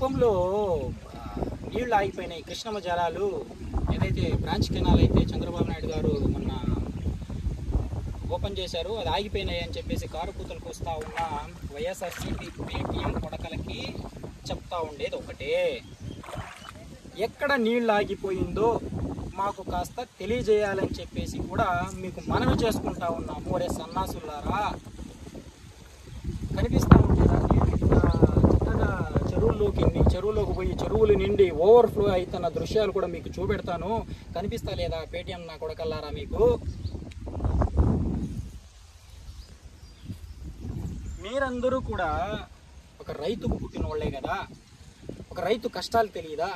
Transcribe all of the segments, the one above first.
కుప్పంలో నీళ్లు ఆగిపోయినాయి. కృష్ణమ్మ జలాలు ఏదైతే బ్రాంచ్ కెనాల్ అయితే చంద్రబాబు నాయుడు గారు మొన్న ఓపెన్ చేశారు, అది ఆగిపోయినాయి అని చెప్పేసి కారు కూతలకు వస్తూ ఉన్న వైఎస్ఆర్సీపీ పేటీఎం కొడకలకి చెప్తా ఉండేది ఒకటే, ఎక్కడ నీళ్ళు ఆగిపోయిందో మాకు కాస్త తెలియజేయాలని చెప్పేసి కూడా మీకు మనవి చేసుకుంటా ఉన్నాము. ఒరే సన్నాసులారా, కనిపిస్తూ ఉండేదా చక్కగా చెరువులోకి పోయి చెరువులు నిండి ఓవర్ఫ్లో అవుతున్న దృశ్యాలు కూడా మీకు చూపెడతాను. కనిపిస్తా లేదా పేటీఎం నా కొడకల్లారా? మీకు మీరందరూ కూడా ఒక రైతుకు పుట్టిన వాళ్ళే కదా, ఒక రైతు కష్టాలు తెలియదా?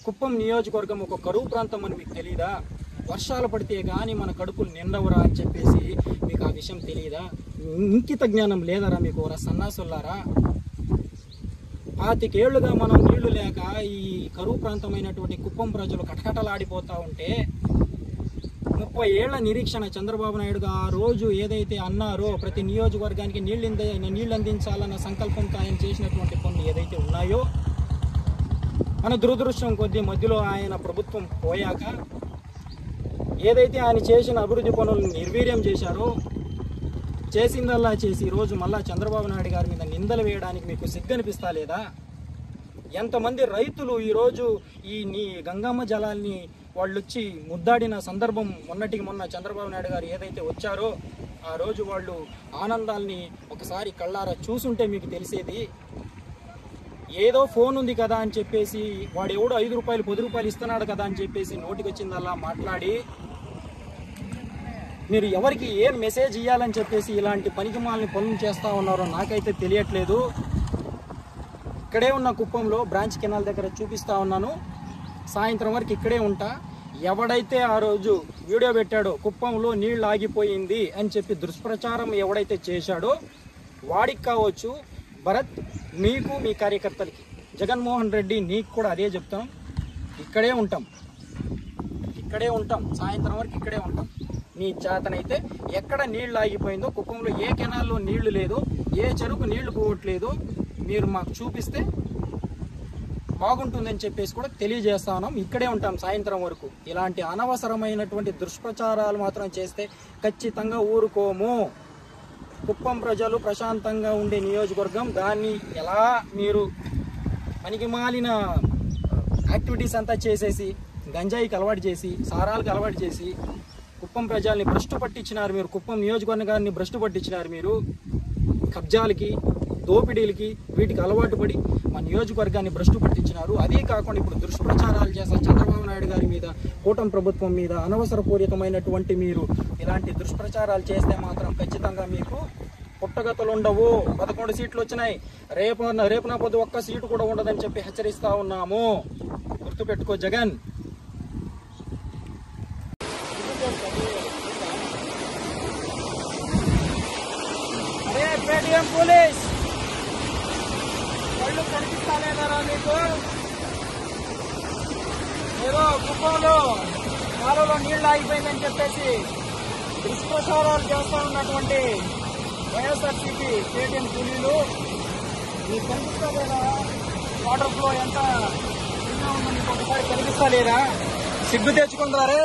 కుప్పం నియోజకవర్గం ఒక కరువు ప్రాంతం అని మీకు తెలియదా? వర్షాలు పడితే కానీ మన కడుపులు నిండవరా అని చెప్పేసి మీకు ఆ విషయం తెలియదా? ఇంకిత జ్ఞానం లేదరా మీకు? ఓరా సన్నాసులారా, 25 ఏళ్లుగా మనం నీళ్లు లేక ఈ కరువు ప్రాంతమైనటువంటి కుప్పం ప్రజలు కటకటలాడిపోతూ ఉంటే 30 ఏళ్ల నిరీక్షణ చంద్రబాబు నాయుడుగా ఆ రోజు ఏదైతే అన్నారో ప్రతి నియోజకవర్గానికి నీళ్ళు అందించాలన్న సంకల్పంతో ఆయన చేసినటువంటి పనులు ఏదైతే ఉన్నాయో, మన దురదృష్టం కొద్దీ మధ్యలో ఆయన ప్రభుత్వం పోయాక ఏదైతే ఆయన చేసిన అభివృద్ధి పనులను నిర్వీర్యం చేశారో, చేసిందల్లా చేసి ఈరోజు మళ్ళా చంద్రబాబు నాయుడు గారి మీద నిందలు వేయడానికి మీకు సిగ్గనిపిస్తా లేదా? ఎంతమంది రైతులు ఈరోజు ఈ గంగమ్మ జలాల్ని వాళ్ళు వచ్చి ముద్దాడిన సందర్భం మొన్నటికి మొన్న చంద్రబాబు నాయుడు గారు ఏదైతే వచ్చారో ఆ రోజు వాళ్ళు ఆనందాల్ని ఒకసారి కళ్ళారా చూసుంటే మీకు తెలిసేది. ఏదో ఫోన్ ఉంది కదా అని చెప్పేసి వాడు ఎవడో 5 రూపాయలు 10 రూపాయలు ఇస్తున్నాడు కదా అని చెప్పేసి నోటికి వచ్చిందల్లా మాట్లాడి మీరు ఎవరికి ఏం మెసేజ్ ఇవ్వాలని చెప్పేసి ఇలాంటి పనికిమాలని పనులు చేస్తూ ఉన్నారో నాకైతే తెలియట్లేదు. ఇక్కడే ఉన్న కుప్పంలో బ్రాంచ్ కెనాల్ దగ్గర చూపిస్తూ ఉన్నాను, సాయంత్రం వరకు ఇక్కడే ఉంటా. ఎవడైతే ఆ రోజు వీడియో పెట్టాడో కుప్పంలో నీళ్ళు ఆగిపోయింది అని చెప్పి దుష్ప్రచారం ఎవడైతే చేశాడో వాడికి కావచ్చు, భరత్ మీకు మీ కార్యకర్తలకి, జగన్మోహన్ రెడ్డి నీకు కూడా అదే చెప్తాం. ఇక్కడే ఉంటాం సాయంత్రం వరకు ఇక్కడే ఉంటాం. నీ చేతనైతే ఎక్కడ నీళ్ళు ఆగిపోయిందో, కుప్పంలో ఏ కెనాల్లో నీళ్లు లేదో, ఏ చెరుకు నీళ్లు పోవట్లేదో మీరు మాకు చూపిస్తే బాగుంటుందని చెప్పేసి కూడా తెలియజేస్తా ఉన్నాం. ఇక్కడే ఉంటాం సాయంత్రం వరకు. ఇలాంటి అనవసరమైనటువంటి దుష్ప్రచారాలు మాత్రం చేస్తే ఖచ్చితంగా ఊరుకోము. కుప్పం ప్రజలు ప్రశాంతంగా ఉండే నియోజకవర్గం, దాన్ని ఎలా మీరు పనికిమాలిన యాక్టివిటీస్ అంతా చేసేసి గంజాయికి అలవాటు చేసి సారాలకు అలవాటు చేసి కుప్పం ప్రజల్ని భ్రష్టు పట్టించినారు మీరు. కుప్పం నియోజకవర్గాన్ని భ్రష్టు పట్టించినారు మీరు. కబ్జాలకి, దోపిడీలకి, వీటికి అలవాటు పడి మా నియోజకవర్గాన్ని భ్రష్టు పట్టించినారు. అదే కాకుండా ఇప్పుడు దుష్ప్రచారాలు చేస్తారు చంద్రబాబు నాయుడు గారి మీద, కూటమి ప్రభుత్వం మీద. అనవసరపూరితమైనటువంటి మీరు ఇలాంటి దుష్ప్రచారాలు చేస్తే మాత్రం ఖచ్చితంగా మీకు పుట్టగతులు ఉండవు. 11 సీట్లు వచ్చినాయి, రేపున పొద్దు ఒక్క సీటు కూడా ఉండదని చెప్పి హెచ్చరిస్తా ఉన్నాము. గుర్తుపెట్టుకో జగన్. అరే పేటీఎం పోలీస్, కళ్ళు కనిపిస్తా లేదారా మీకు? ఏదో కుప్పంలో కాలువలో నీళ్లు ఆగిపోయిందని చెప్పేసి దుష్ప్రచారాలు చేస్తూ ఉన్నటువంటి వైఎస్ఆర్సీపీ పేటీఎం కూలీలు మీకు కనిపిస్తా లేదా? వాటర్ ఫ్లో ఎంత ఉందో మీకు ఒకసారి కనిపిస్తా లేదా? సిగ్గు తెచ్చుకుంటారే,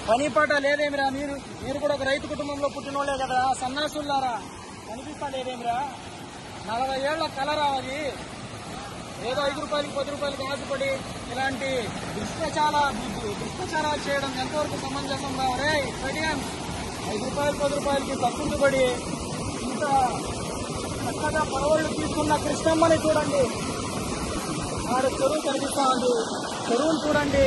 పని పాట లేదేమిరా? మీరు కూడా ఒక రైతు కుటుంబంలో పుట్టినోళ్లే కదా, సన్నాసులారా. కనిపిస్తా లేదేమిరా? 40 ఏళ్ల కలరా అది? ఏదో 5 రూపాయలకి 10 రూపాయలకి ఆశపడి ఇలాంటి దుష్ప్రచారాలు చేయడం ఎంతవరకు సమంజసం రావరే? పేటీఎం 5 రూపాయలు 10 రూపాయలకి తప్పుడుపడి ఇంత చక్కగా పరవళ్ళు తీసుకున్న కృష్ణమ్మని చూడండి. ఆడ చెరువు కనిపిస్తా ఉంది, చెరువును చూడండి.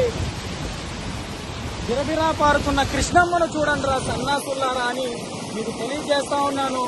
బిరబిరా పారుతున్న కృష్ణమ్మను చూడండి రా సన్నాసులారా అని మీకు తెలియజేస్తా ఉన్నాను.